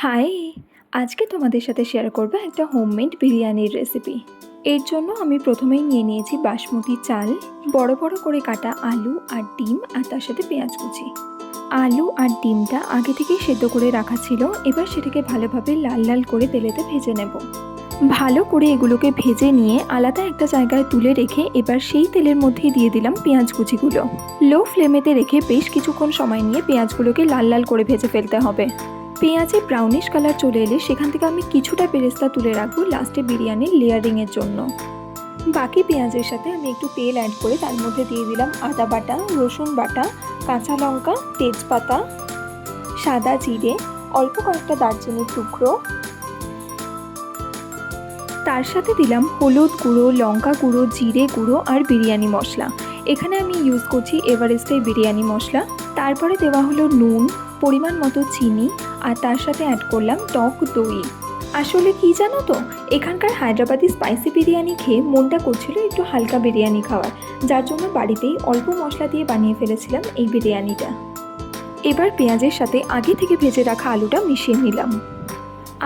High, আজকে তোমাদের সাথে শেয়ার করব একটা হোমমেড বিরিয়ানির রেসিপি। এর জন্য আমি প্রথমেই নিয়ে নিয়েছি বাসমতি চাল, বড় বড় করে কাটা আলু আর ডিম, আর তার সাথে পেঁয়াজ কুচি। আলু আর ডিমটা আগে থেকেই সেদ্ধ করে রাখা ছিল। এবার সেটাকে ভালোভাবে লাল লাল করে তেলেতে ভেজে নেব। ভালো করে এগুলোকে ভেজে নিয়ে আলাদা একটা জায়গায় তুলে রেখে এবার সেই তেলের মধ্যেই দিয়ে দিলাম পেঁয়াজ কুচিগুলো। লো ফ্লেমেতে রেখে বেশ কিছুক্ষণ সময় নিয়ে পেঁয়াজগুলোকে লাল লাল করে ভেজে ফেলতে হবে। পেঁয়াজে ব্রাউনিশ কালার চলে এলে সেখান থেকে আমি কিছুটা বেরেস্তা তুলে রাখবো লাস্টে বিরিয়ানির লেয়ারিংয়ের জন্য। বাকি পেঁয়াজের সাথে আমি একটু তেল অ্যাড করে তার মধ্যে দিয়ে দিলাম আদা বাটা, রসুন বাটা, কাঁচা লঙ্কা, তেজপাতা, সাদা জিরে, অল্প কয়েকটা দারচিনির টুকরো, তার সাথে দিলাম হলুদ গুঁড়ো, লঙ্কা গুঁড়ো, জিরে গুঁড়ো আর বিরিয়ানি মশলা। এখানে আমি ইউজ করছি এভারেস্টের বিরিয়ানি মশলা। তারপরে দেওয়া হলো নুন, পরিমাণ মতো চিনি, আর তার সাথে অ্যাড করলাম টক দই। আসলে কি জানো তো, এখানকার হায়দ্রাবাদি স্পাইসি বিরিয়ানি খেয়ে মনটা করছিল একটু হালকা বিরিয়ানি খাওয়ার, যার জন্য বাড়িতেই অল্প মশলা দিয়ে বানিয়ে ফেলেছিলাম এই বিরিয়ানিটা। এবার পেঁয়াজের সাথে আগে থেকে ভেজে রাখা আলুটা মিশিয়ে নিলাম।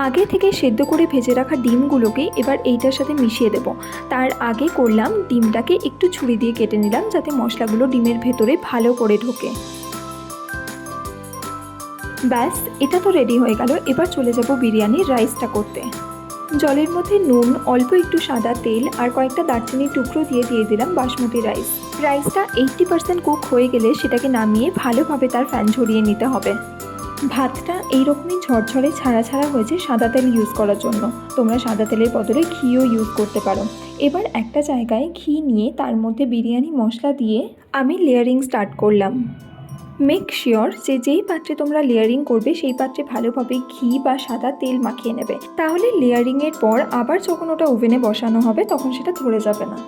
আগে থেকে সেদ্ধ করে ভেজে রাখা ডিমগুলোকে এবার এইটার সাথে মিশিয়ে দেব। তার আগে করলাম ডিমটাকে একটু ছুরি দিয়ে কেটে নিলাম, যাতে মশলাগুলো ডিমের ভেতরে ভালো করে ঢোকে। ব্যাস, এটা তো রেডি হয়ে গেল। এবার চলে যাব বিরিয়ানির রাইসটা করতে। জলের মধ্যে নুন, অল্প একটু সাদা তেল আর কয়েকটা দারচিনির টুকরো দিয়ে দিলাম বাসমতি রাইস। রাইসটা 80% কুক হয়ে গেলে সেটাকে নামিয়ে ভালোভাবে তার ফ্যান ঝরিয়ে নিতে হবে। ভাতটা এইরকমই ঝরঝরে ছাড়া ছাড়া হয়েছে সাদা তেল ইউজ করার জন্য। তোমরা সাদা তেলের বদলে ঘিও ইউজ করতে পারো। এবার একটা জায়গায় ঘি নিয়ে তার মধ্যে বিরিয়ানি মশলা দিয়ে আমি লেয়ারিং স্টার্ট করলাম। মেক শিওর যে যেই পাত্রে তোমরা লেয়ারিং করবে সেই পাত্রে ভালোভাবে ঘি বা সাদা তেল মাখিয়ে নেবে, তাহলে লেয়ারিংয়ের পর আবার যখন ওটা ওভেনে বসানো হবে তখন সেটা ধরে যাবে না।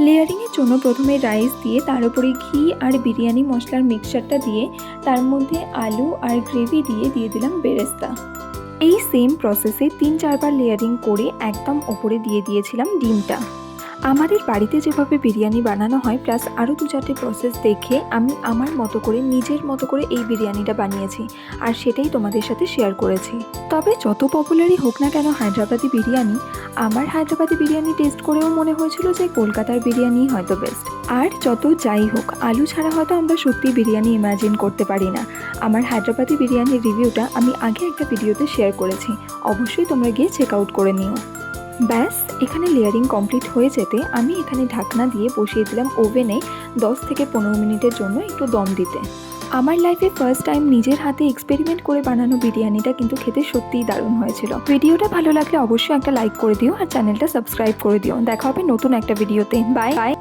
লেয়ারিংয়ের জন্য প্রথমে রাইস দিয়ে তার উপরে ঘি আর বিরিয়ানি মশলার মিক্সচারটা দিয়ে তার মধ্যে আলু আর গ্রেভি দিয়ে দিলাম বেরেস্তা। এই সেম প্রসেসে 3-4 বার লেয়ারিং করে একদম ওপরে দিয়ে দিয়েছিলাম ডিমটা। আমাদের বাড়িতে যেভাবে বিরিয়ানি বানানো হয় প্লাস আরও 2-4টে প্রসেস দেখে আমি আমার মতো করে নিজের মতো করে এই বিরিয়ানিটা বানিয়েছি, আর সেটাই তোমাদের সাথে শেয়ার করেছি। তবে যত পপুলারই হোক না কেন হায়দ্রাবাদি বিরিয়ানি, আমার হায়দ্রাবাদি বিরিয়ানি টেস্ট করেও মনে হয়েছিল যে কলকাতার বিরিয়ানি হয়তো বেস্ট। আর যত যাই হোক, আলু ছাড়া হয়তো আমরা সত্যি বিরিয়ানি ইমাজিন করতে পারি না। আমার হায়দ্রাবাদি বিরিয়ানির রিভিউটা আমি আগে একটা ভিডিওতে শেয়ার করেছি, অবশ্যই তোমরা গিয়ে চেক আউট করে নিও। ব্যাস, এখানে লেয়ারিং কমপ্লিট হয়ে যেতে আমি এখানে ঢাকনা দিয়ে বসিয়ে দিলাম ওভেনে 10 থেকে 15 মিনিটের জন্য একটু দম দিতে। আমার লাইফে ফার্স্ট টাইম নিজের হাতে এক্সপেরিমেন্ট করে বানানো বিরিয়ানিটা কিন্তু খেতে সত্যিই দারুণ হয়েছিল। ভিডিওটা ভালো লাগলে অবশ্যই একটা লাইক করে দিও আর চ্যানেলটা সাবস্ক্রাইব করে দিও। দেখা হবে নতুন একটা ভিডিওতে। Bye bye.